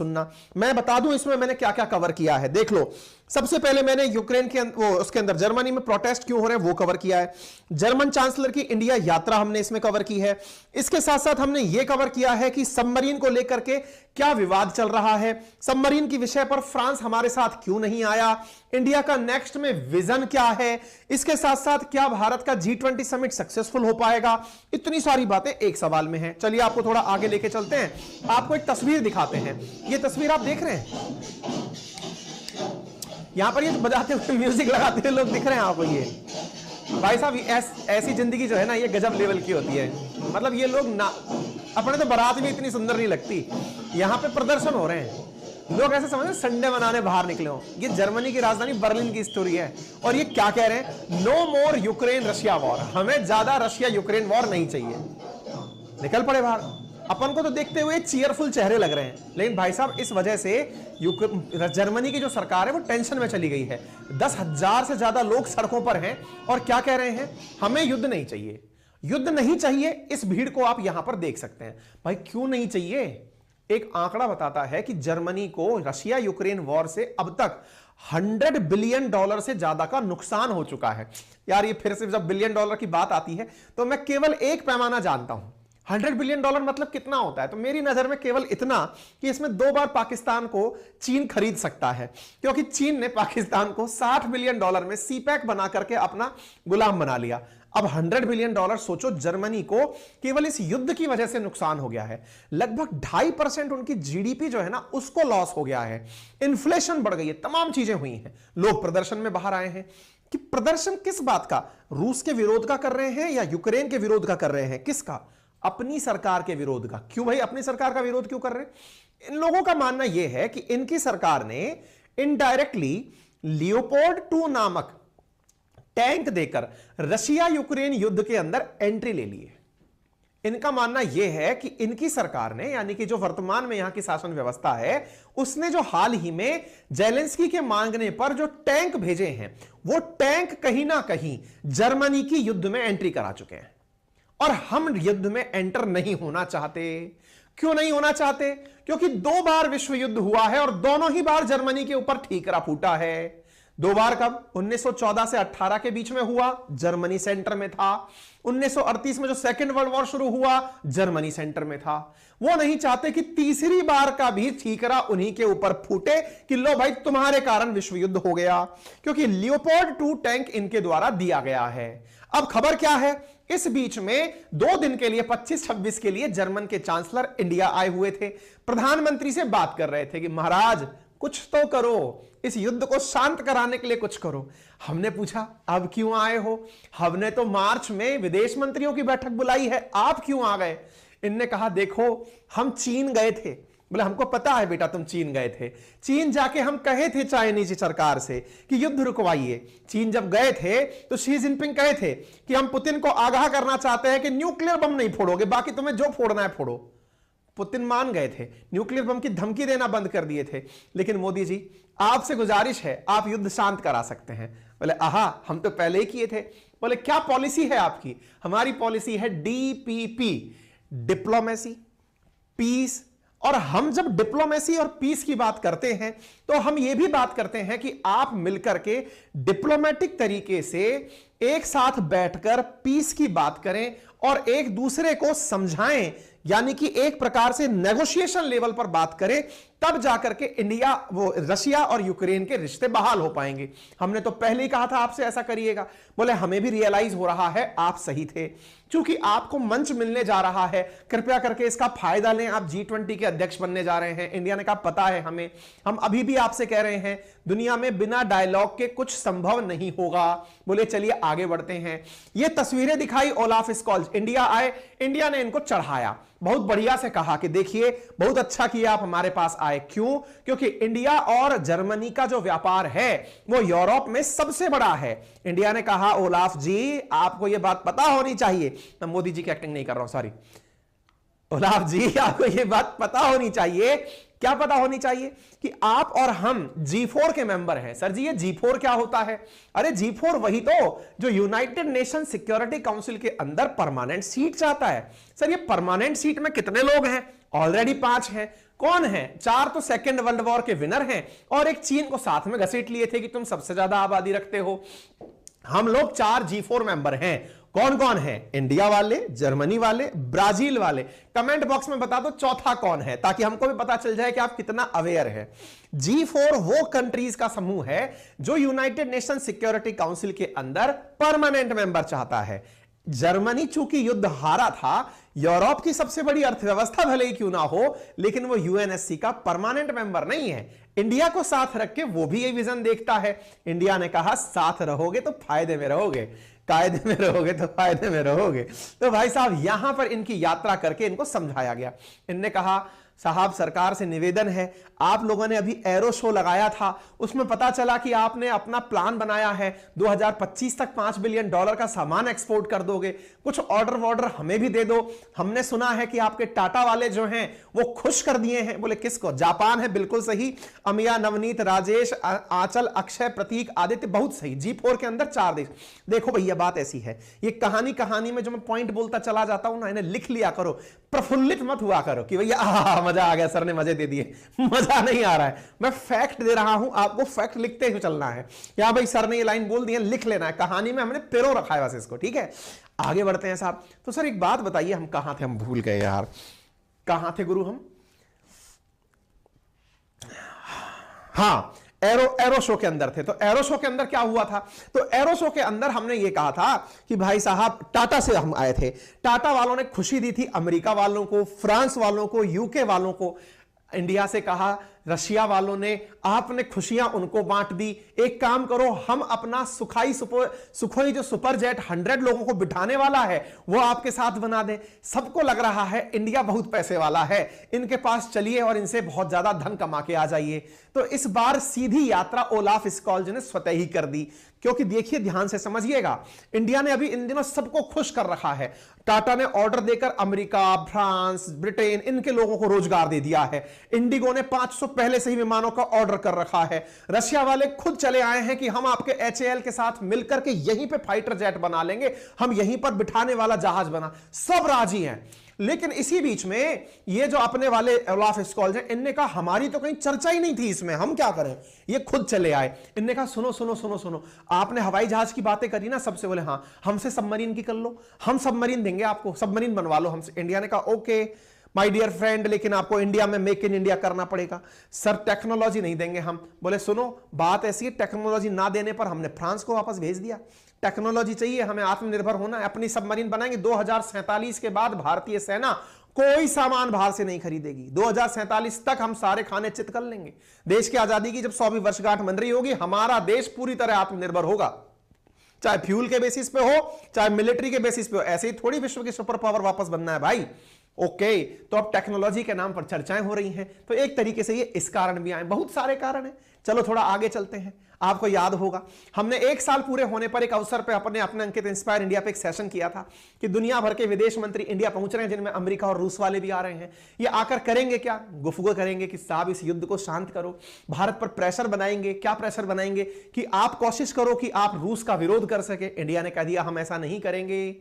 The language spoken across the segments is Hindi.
सुनना। मैं बता दूं इसमें मैंने क्या क्या कवर किया है, देख लो। सबसे पहले मैंने यूक्रेन के उसके अंदर जर्मनी में प्रोटेस्ट क्यों हो रहे हैं वो कवर किया है। जर्मन चांसलर की इंडिया यात्रा हमने इसमें कवर की है। इसके साथ साथ हमने यह कवर किया है कि सबमरीन को लेकर के क्या विवाद चल रहा है, सबमरीन की विषय पर फ्रांस हमारे साथ क्यों नहीं आया, इंडिया का नेक्स्ट में विजन क्या है, इसके साथ साथ क्या भारत का G20 समिट सक्सेसफुल हो पाएगा। इतनी सारी बातें एक सवाल में हैं। चलिए आपको थोड़ा आगे लेके चलते हैं, आपको एक तस्वीर दिखाते हैं। ये तस्वीर आप देख रहे हैं, यहां पर ये बजाते हुए म्यूजिक लगाते हुए लोग दिख रहे हैं आपको। ये भाई साहब ऐसी जिंदगी जो है ना, ये गजब लेवल की होती है। मतलब ये लोग ना, अपने तो बारात भी इतनी सुंदर नहीं लगती, यहां पे प्रदर्शन हो रहे हैं। लोग ऐसे समझ संडे मनाने बाहर निकले हो। ये जर्मनी की राजधानी बर्लिन की स्टोरी है। और ये क्या कह रहे हैं, नो मोर यूक्रेन रशिया वॉर, हमें ज्यादा रशिया यूक्रेन वॉर नहीं चाहिए। निकल पड़े बाहर। अपन को तो देखते हुए चीयरफुल चेहरे लग रहे हैं, लेकिन भाई साहब इस वजह से जर्मनी की जो सरकार है वो टेंशन में चली गई है। 10,000 से ज्यादा लोग सड़कों पर हैं और क्या कह रहे हैं, हमें युद्ध नहीं चाहिए, युद्ध नहीं चाहिए। इस भीड़ को आप यहां पर देख सकते हैं। भाई क्यों नहीं चाहिए? एक आंकड़ा बताता है कि जर्मनी को रशिया यूक्रेन वॉर से अब तक $100 बिलियन से ज्यादा का नुकसान हो चुका है। यार ये फिर से जब बिलियन डॉलर की बात आती है तो मैं केवल एक पैमाना जानता हूं, $100 बिलियन मतलब कितना होता है। तो मेरी नजर में केवल इतना कि इसमें 2 बार पाकिस्तान को चीन खरीद सकता है, क्योंकि चीन ने पाकिस्तान को $60 बिलियन में सीपैक बना करके अपना गुलाम बना लिया। अब $100 बिलियन सोचो, जर्मनी को केवल इस युद्ध की वजह से नुकसान हो गया है। लगभग 2.5% उनकी जीडीपी जो है ना उसको लॉस हो गया है। इन्फ्लेशन बढ़ गई है, तमाम चीजें हुई हैं। लोग प्रदर्शन में बाहर आए हैं। कि प्रदर्शन किस बात का, रूस के विरोध का कर रहे हैं या यूक्रेन के विरोध का कर रहे हैं? किसका? अपनी सरकार के विरोध का। क्यों भाई अपनी सरकार का विरोध क्यों कर रहे हैं? इन लोगों का मानना यह है कि इनकी सरकार ने इनडायरेक्टली लियोपोल्ड 2 नामक टैंक देकर रशिया यूक्रेन युद्ध के अंदर एंट्री ले ली है। इनका मानना यह है कि इनकी सरकार ने, यानी कि जो वर्तमान में यहां की शासन व्यवस्था है, उसने जो हाल ही में जेलेंस्की के मांगने पर जो टैंक भेजे हैं, वो टैंक कहीं ना कहीं जर्मनी की युद्ध में एंट्री करा चुके हैं। और हम युद्ध में एंटर नहीं होना चाहते। क्यों नहीं होना चाहते? क्योंकि 2 बार विश्व युद्ध हुआ है और दोनों ही बार जर्मनी के ऊपर ठीकरा फूटा है। 2 बार कब? 1914 से 18 के बीच में हुआ, जर्मनी सेंटर में था। 1938 में जो सेकेंड वर्ल्ड वॉर शुरू हुआ, जर्मनी सेंटर में था। वो नहीं चाहते कि तीसरी बार का भी ठीकरा उन्हीं के ऊपर फूटे कि लो भाई तुम्हारे कारण विश्व युद्ध हो गया, क्योंकि लियोपोल्ड 2 टैंक इनके द्वारा दिया गया है। अब खबर क्या है, इस बीच में 2 दिन के लिए 25-26 के लिए जर्मन के चांसलर इंडिया आए हुए थे। प्रधानमंत्री से बात कर रहे थे कि महाराज कुछ तो करो, इस युद्ध को शांत कराने के लिए कुछ करो। हमने पूछा अब क्यों आए हो? हमने तो मार्च में विदेश मंत्रियों की बैठक बुलाई है, आप क्यों आ गए? इनने कहा देखो हम चीन गए थे। बोले हमको पता है बेटा तुम चीन गए थे, चीन जाके हम कहे थे चाइनीज सरकार से कि युद्ध रुकवाइए। चीन जब गए थे तो शी जिनपिंग कहे थे कि हम पुतिन को आगाह करना चाहते हैं कि न्यूक्लियर बम नहीं फोड़ोगे, बाकी तुम्हें जो फोड़ना है फोड़ो। पुतिन मान गए थे, न्यूक्लियर बम की धमकी देना बंद कर दिए थे। लेकिन मोदी जी आपसे गुजारिश है, आप युद्ध शांत करा सकते हैं। बोले आहा हम तो पहले ही किए थे। बोले क्या पॉलिसी है आपकी? हमारी पॉलिसी है DPP, डिप्लोमेसी, पीस। और हम जब डिप्लोमेसी और पीस की बात करते हैं तो हम यह भी बात करते हैं कि आप मिलकर के डिप्लोमेटिक तरीके से एक साथ बैठकर पीस की बात करें और एक दूसरे को समझाएं, यानी कि एक प्रकार से नेगोशिएशन लेवल पर बात करें, तब जाकर के इंडिया रशिया और यूक्रेन के रिश्ते बहाल हो पाएंगे। हमने तो पहले ही कहा था आपसे ऐसा करिएगा। बोले हमें भी रियलाइज हो रहा है आप सही थे, क्योंकि आपको मंच मिलने जा रहा है, कृपया करके इसका फायदा लें। आप G20 के अध्यक्ष बनने जा रहे हैं। इंडिया ने कहा पता है हमें, हम अभी भी आपसे कह रहे हैं दुनिया में बिना डायलॉग के कुछ संभव नहीं होगा। बोले चलिए आगे बढ़ते हैं। ये तस्वीरें दिखाई ओलाफ स्कॉल्ज, इंडिया आए, इंडिया ने इनको चढ़ाया, बहुत बढ़िया से कहा कि देखिए बहुत अच्छा किया आप हमारे पास आए। क्यों? क्योंकि इंडिया और जर्मनी का जो व्यापार है वो यूरोप में सबसे बड़ा है। इंडिया ने कहा ओलाफ जी आपको यह बात पता होनी चाहिए, मैं मोदी जी की एक्टिंग नहीं कर रहा हूं, सॉरी। ओलाफ जी आपको यह बात पता होनी चाहिए। क्या पता होनी चाहिए? कि आप और हम G4 के मेंबर हैं। सर जी ये G4 क्या होता है? अरे G4 वही तो जो यूनाइटेड नेशन सिक्योरिटी काउंसिल के अंदर परमानेंट सीट चाहता है। सर ये परमानेंट सीट में कितने लोग हैं? ऑलरेडी 5 हैं। कौन है? 4 तो सेकेंड वर्ल्ड वॉर के विनर हैं और एक चीन को साथ में घसीट लिए थे कि तुम सबसे ज्यादा आबादी रखते हो। हम लोग 4 G4 मेंबर हैं। कौन कौन है? इंडिया वाले, जर्मनी वाले, ब्राजील वाले। कमेंट बॉक्स में बता दो चौथा कौन है, ताकि हमको भी पता चल जाए कि आप कितना अवेयर है। G4 वो कंट्रीज का समूह है जो यूनाइटेड नेशन सिक्योरिटी काउंसिल के अंदर परमानेंट मेंबर चाहता है। जर्मनी चूंकि युद्ध हारा था, यूरोप की सबसे बड़ी अर्थव्यवस्था भले ही क्यों ना हो, लेकिन वो यूएनएससी का परमानेंट मेंबर नहीं है। इंडिया को साथ रख के वो भी ये विजन देखता है। इंडिया ने कहा साथ रहोगे तो फायदे में रहोगे, कायदे में रहोगे तो फायदे में रहोगे। तो भाई साहब यहां पर इनकी यात्रा करके इनको समझाया गया। इनने कहा साहब सरकार से निवेदन है, आप लोगों ने अभी एरो शो लगाया था, उसमें पता चला कि आपने अपना प्लान बनाया है 2025 तक $5 बिलियन का सामान एक्सपोर्ट कर दोगे, कुछ ऑर्डर हमें भी दे दो। हमने सुना है कि आपके टाटा वाले जो हैं वो खुश कर दिए हैं। बोले किसको? जापान है, बिल्कुल सही। अमिया, नवनीत, राजेश, आंचल, अक्षय, प्रतीक, आदित्य, बहुत सही। G4 के अंदर 4 देश। देखो भैया बात ऐसी है, ये कहानी में जो मैं पॉइंट बोलता चला जाता हूं ना, इन्हें लिख लिया करो, प्रफुल्लित मत हुआ करो कि भैया मजा आ गया, सर ने मजे दे दिए। मजा नहीं आ रहा है, मैं फैक्ट दे रहा हूं आपको, फैक्ट लिखते हुए चलना है। क्या भाई सर ने ये लाइन बोल दी है, लिख लेना है। कहानी में हमने पेरो रखा है बस इसको, ठीक है। आगे बढ़ते हैं साहब। तो सर एक बात बताइए, हम कहां थे? हम भूल गए यार, कहां थे गुरु हम? हाँ, एरो शो के अंदर थे। तो एरो शो के अंदर क्या हुआ था? तो एरो शो के अंदर हमने ये कहा था कि भाई साहब टाटा से हम आए थे, टाटा वालों ने खुशी दी थी अमेरिका वालों को, फ्रांस वालों को, यूके वालों को। इंडिया से कहा, रशिया वालों ने, आपने खुशियां उनको बांट दी। एक काम करो, हम अपना सुखोई जो सुपर जेट 100 लोगों को बिठाने वाला है वो आपके साथ बना दें। सबको लग रहा है इंडिया बहुत पैसे वाला है, इनके पास चलिए और इनसे बहुत ज्यादा धन कमा के आ जाइए। तो इस बार सीधी यात्रा ओलाफ स्कॉल्ज ने स्वतः ही कर दी, क्योंकि देखिए ध्यान से समझिएगा, इंडिया ने अभी इन दिनों सबको खुश कर रखा है। टाटा ने ऑर्डर देकर अमेरिका, फ्रांस, ब्रिटेन, इनके लोगों को रोजगार दे दिया है। इंडिगो ने 500 पहले से ही विमानों का ऑर्डर कर रखा है। रशिया वाले खुद चले आए हैं कि हम आपके HAL के साथ मिलकर के यहीं पे फाइटर जेट बना लेंगे, हम यहीं पर बिठाने वाला जहाज बना। सब राजी हैं। लेकिन इसी बीच में ये जो अपने वाले ओलाफ स्कॉल्ज हैं, इनने कहा हमारी तो कहीं चर्चा ही नहीं थी इसमें, हम क्या करें? ये खुद चले आए। इनने कहा सुनो सुनो सुनो सुनो, आपने हवाई जहाज की बातें करी ना सबसे। बोले हाँ, हमसे सबमरीन की कर लो, हम सबमरीन देंगे आपको, सबमरीन बनवा लो हमसे। इंडिया ने कहा ओके माय डियर फ्रेंड, लेकिन आपको इंडिया में मेक इन इंडिया करना पड़ेगा। सर टेक्नोलॉजी नहीं देंगे हम। बोले सुनो बात ऐसी है, टेक्नोलॉजी ना देने पर हमने फ्रांस को वापस भेज दिया। टेक्नोलॉजी चाहिए, हमें आत्मनिर्भर होना है, अपनी सबमरीन बनाएंगे। 2047 के बाद भारतीय सेना कोई सामान बाहर से नहीं खरीदेगी। 2047 तक हम सारे खाने चित कर लेंगे। देश की आजादी की जब 100वीं वर्षगांठ मन रही होगी, हमारा देश पूरी तरह आत्मनिर्भर होगा, चाहे फ्यूल के बेसिस पे हो, चाहे मिलिट्री के बेसिस पे हो। ऐसे ही थोड़ी विश्व की सुपर पावर वापस बनना है भाई। ओके, तो अब टेक्नोलॉजी के नाम पर चर्चाएं हो रही हैं। तो एक तरीके से ये इस कारण भी आए, बहुत सारे कारण हैं। चलो थोड़ा आगे चलते हैं। आपको याद होगा हमने 1 साल पूरे होने पर एक अवसर पे अपने अंकित इंस्पायर इंडिया पे एक सेशन किया था कि दुनिया भर के विदेश मंत्री इंडिया पहुंच रहे हैं, जिनमें अमेरिका और रूस वाले भी आ रहे हैं। ये आकर करेंगे क्या? गुफ्तगू करेंगे कि साहब इस युद्ध को शांत करो, भारत पर प्रेशर बनाएंगे। क्या प्रेशर बनाएंगे? कि आप कोशिश करो कि आप रूस का विरोध कर सके। इंडिया ने कह दिया हम ऐसा नहीं करेंगे।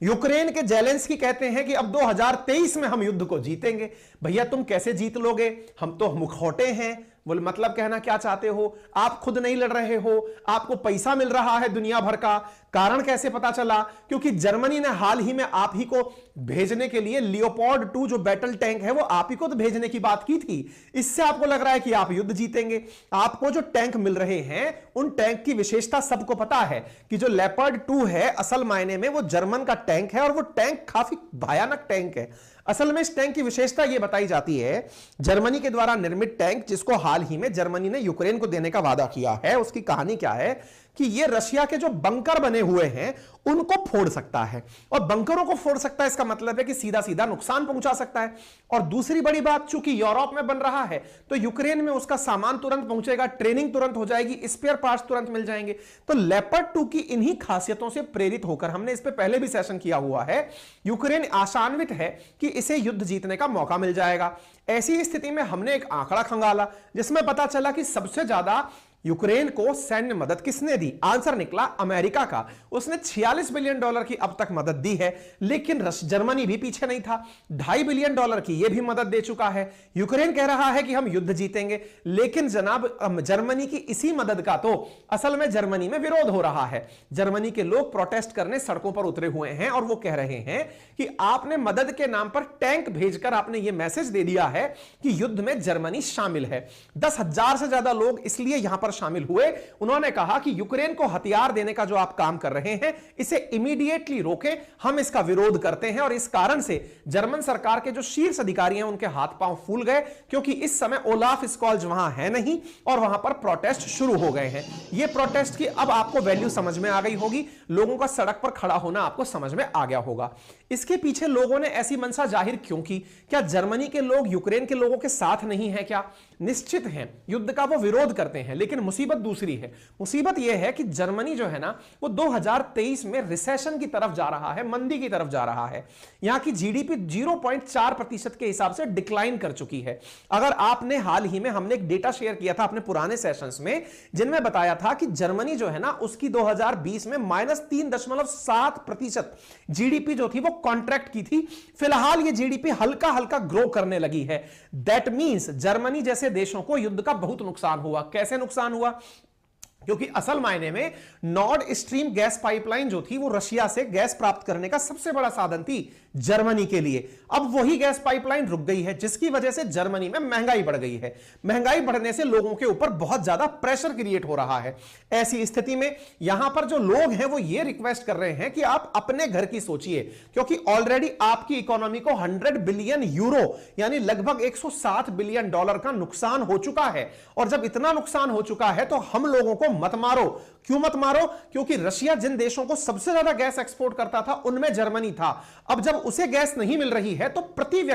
यूक्रेन के जेलेंस्की कहते हैं कि अब 2023 में हम युद्ध को जीतेंगे। भैया तुम कैसे जीत लोगे? हम तो मुखौटे हैं। बोले मतलब कहना क्या चाहते हो? आप खुद नहीं लड़ रहे हो, आपको पैसा मिल रहा है दुनिया भर का। कारण कैसे पता चला? क्योंकि जर्मनी ने हाल ही में आप ही को भेजने के लिए लियोपोल्ड 2 जो बैटल टैंक है वो आप ही को तो भेजने की बात की थी। इससे आपको लग रहा है कि आप युद्ध जीतेंगे। आपको जो टैंक मिल रहे हैं उन टैंक की विशेषता सबको पता है कि जो लेपर्ड 2 है असल मायने में वो जर्मन का टैंक है, और वो टैंक काफी भयानक टैंक है। असल में इस टैंक की विशेषता यह बताई जाती है, जर्मनी के द्वारा निर्मित टैंक जिसको हाल ही में जर्मनी ने यूक्रेन को देने का वादा किया है, उसकी कहानी क्या है कि यह रशिया के जो बंकर बने हुए हैं उनको फोड़ सकता है। और बंकरों को फोड़ सकता है, इसका मतलब है कि सीधा सीधा नुकसान पहुंचा सकता है। और दूसरी बड़ी बात, चूंकि यूरोप में बन रहा है तो यूक्रेन में उसका सामान तुरंत पहुंचेगा, ट्रेनिंग तुरंत हो जाएगी, स्पेयर पार्ट्स तुरंत मिल जाएंगे। तो लेपर्ड 2 की इन्हीं खासियतों से प्रेरित होकर, हमने इस पर पहले भी सेशन किया हुआ है, यूक्रेन आशान्वित है कि इसे युद्ध जीतने का मौका मिल जाएगा। ऐसी स्थिति में हमने एक आंकड़ा खंगाला जिसमें पता चला कि सबसे ज्यादा यूक्रेन को सैन्य मदद किसने दी? आंसर निकला अमेरिका का। उसने $46 बिलियन की अब तक मदद दी है, लेकिन जर्मनी भी पीछे नहीं था, $2.5 बिलियन की यह भी मदद दे चुका है। यूक्रेन कह रहा है कि हम युद्ध जीतेंगे, लेकिन जनाब जर्मनी की इसी मदद का तो असल में जर्मनी में विरोध हो रहा है। जर्मनी के लोग प्रोटेस्ट करने सड़कों पर उतरे हुए हैं और वो कह रहे हैं कि आपने मदद के नाम पर टैंक भेजकर आपने यह मैसेज दे दिया है कि युद्ध में जर्मनी शामिल है। 10,000 से ज्यादा लोग इसलिए यहां पर शामिल हुए। उन्होंने कहा कि यूक्रेन को हथियार देने का जो आप काम कर रहे हैं इसे इमीडिएटली रोकें, हम इसका विरोध करते हैं। और इस कारण से जर्मन सरकार के जो शीर्ष अधिकारी हैं उनके हाथ पांव फूल गए, क्योंकि इस समय ओलाफ स्कॉल्ज वहां है नहीं और वहां पर प्रोटेस्ट शुरू हो गए हैं। यह प्रोटेस्ट की अब आपको वैल्यू समझ में आ गई होगी, लोगों का सड़क पर खड़ा होना आपको समझ में आ गया होगा। इसके पीछे लोगों ने ऐसी मंशा जाहिर क्यों की? क्या जर्मनी के लोग यूक्रेन के लोगों के साथ नहीं है क्या? निश्चित हैं, युद्ध का वो विरोध करते हैं, लेकिन मुसीबत दूसरी है। मुसीबत यह है कि जर्मनी जो है ना वो 2023 में रिसेशन की तरफ जा रहा है, मंदी की तरफ जा रहा है। यहां की जीडीपी 0.4% के हिसाब से डिक्लाइन कर चुकी है। अगर आपने हाल ही में हमने एक डेटा शेयर किया था अपने पुराने सेशंस में, जिनमें बताया था कि जर्मनी जो है ना उसकी 2020 में -3.7% जीडीपी जो थी वो कॉन्ट्रैक्ट की थी। फिलहाल ये जीडीपी हल्का हल्का ग्रो करने लगी है। दैट मींस जर्मनी जैसे देशों को युद्ध का बहुत नुकसान हुआ। कैसे नुकसान हुआ? क्योंकि असल मायने में नॉर्ड स्ट्रीम गैस पाइपलाइन जो थी वो रशिया से गैस प्राप्त करने का सबसे बड़ा साधन थी जर्मनी के लिए। अब वही गैस पाइपलाइन रुक गई है, जिसकी वजह से जर्मनी में महंगाई बढ़ गई है। महंगाई बढ़ने से लोगों के ऊपर बहुत ज्यादा प्रेशर क्रिएट हो रहा है। ऐसी स्थिति में यहां पर जो लोग हैं वो ये रिक्वेस्ट कर रहे हैं कि आप अपने घर की सोचिए, क्योंकि ऑलरेडी आपकी इकोनॉमी को 100 बिलियन यूरो यानी लगभग $160 बिलियन का नुकसान हो चुका है। और जब इतना नुकसान हो चुका है तो हम लोगों को मत मारो। क्यों मत मारो? क्योंकि रशिया जिन देशों को सबसे ज्यादा गैस एक्सपोर्ट करता था उनमें जर्मनी था। अब जब उसे गैस नहीं मिल रही है तो प्रत्येक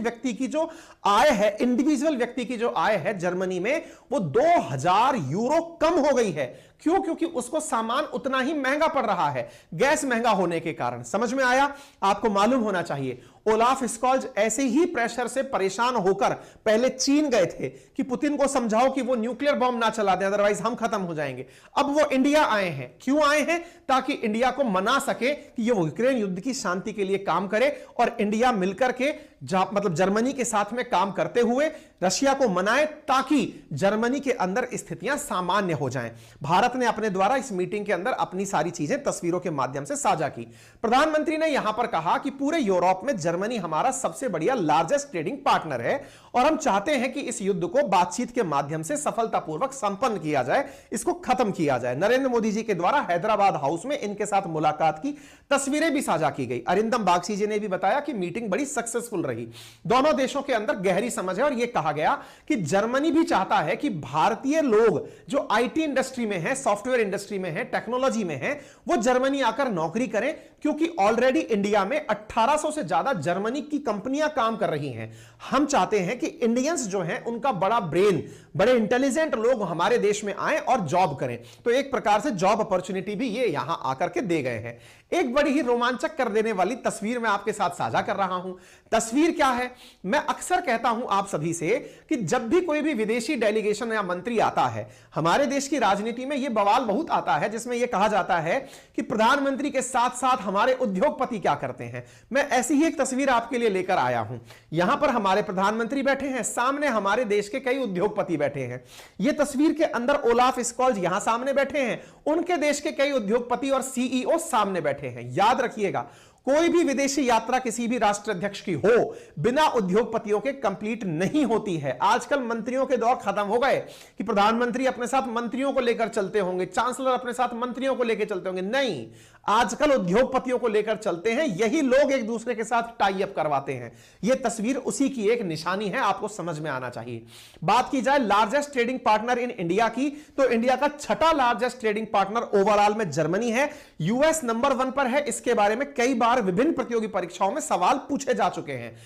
व्यक्ति की जो आय है, इंडिविजुअल व्यक्ति की जो आय है जर्मनी में, वो 2000 यूरो कम हो गई है। क्यों? क्योंकि उसको सामान उतना ही महंगा पड़ रहा है गैस महंगा होने के कारण। समझ में आया? आपको मालूम होना चाहिए ओलाफ स्कॉल्ज ऐसे ही प्रेशर से परेशान होकर पहले चीन गए थे कि पुतिन को समझाओ कि वो न्यूक्लियर बॉम्ब ना चला दे, अदरवाइज हम खत्म हो जाएंगे। अब वो इंडिया आए हैं। क्यों आए हैं? ताकि इंडिया को मना सके कि ये यूक्रेन युद्ध की शांति के लिए काम करे और इंडिया मिलकर के मतलब जर्मनी के साथ में काम करते हुए रशिया को मनाए, ताकि जर्मनी के अंदर स्थितियां सामान्य हो जाएं। भारत ने अपने द्वारा इस मीटिंग के अंदर अपनी सारी चीजें तस्वीरों के माध्यम से साझा की। प्रधानमंत्री ने यहां पर कहा कि पूरे यूरोप में जर्मनी हमारा सबसे बढ़िया लार्जेस्ट ट्रेडिंग पार्टनर है और हम चाहते हैं कि इस युद्ध को बातचीत के माध्यम से सफलतापूर्वक संपन्न किया जाए, इसको खत्म किया जाए। नरेंद्र मोदी जी के द्वारा हैदराबाद हाउस में इनके साथ मुलाकात की तस्वीरें भी साझा की गई। अरिंदम बागची जी ने भी बताया कि मीटिंग बड़ी सक्सेसफुल रही। दोनों देशों के अंदर गहरी समझ है और यह कहा गया कि जर्मनी भी चाहता है कि भारतीय लोग जो आईटी इंडस्ट्री में हैं, सॉफ्टवेयर इंडस्ट्री में हैं, टेक्नोलॉजी में हैं, वो जर्मनी आकर नौकरी करें, क्योंकि ऑलरेडी इंडिया में 1800 से ज्यादा जर्मनी की कंपनियां काम कर रही हैं। हम चाहते हैं कि इंडियंस जो हैं उनका बड़ा ब्रेन, बड़े इंटेलिजेंट लोग हमारे देश में आए और जॉब करें। तो एक प्रकार से जॉब अपॉर्चुनिटी भी ये यहां आकर के दे गए हैं। एक बड़ी ही रोमांचक कर देने वाली तस्वीर मैं आपके साथ साझा कर रहा हूं। तस्वीर क्या है? मैं अक्सर कहता हूं आप सभी से कि जब भी कोई भी विदेशी डेलीगेशन या मंत्री आता है, हमारे देश की राजनीति में यह बवाल बहुत आता है जिसमें यह कहा जाता है कि प्रधानमंत्री के साथ साथ हमारे उद्योगपति क्या करते हैं। मैं ऐसी ही एक तस्वीर आपके लिए लेकर आया हूं। यहां पर हमारे प्रधानमंत्री बैठे हैं, सामने हमारे देश के कई उद्योगपति बैठे हैं। यह तस्वीर के अंदर ओलाफ स्कॉल्ज यहां सामने बैठे हैं, उनके देश के कई उद्योगपति और सीईओ सामने बैठे हैं। याद रखिएगा, कोई भी विदेशी यात्रा किसी भी राष्ट्र अध्यक्ष की हो बिना उद्योगपतियों के कंप्लीट नहीं होती है। आजकल मंत्रियों के दौर खत्म हो गए कि प्रधानमंत्री अपने साथ मंत्रियों को लेकर चलते होंगे, चांसलर अपने साथ मंत्रियों को लेकर चलते होंगे। नहीं, आजकल उद्योगपतियों को लेकर चलते हैं। यही लोग एक दूसरे के साथ टाई अप करवाते हैं। यह तस्वीर उसी की एक निशानी है, आपको समझ में आना चाहिए। बात की जाए largest trading partner in India की, तो इंडिया का छठा लार्जेस्ट ट्रेडिंग पार्टनर ओवरऑल में जर्मनी है। यूएस नंबर 1 पर है। इसके बारे में कई बार विभिन्न प्रतियोगी परीक्षाओं में सवाल पूछे जा चुके हैं।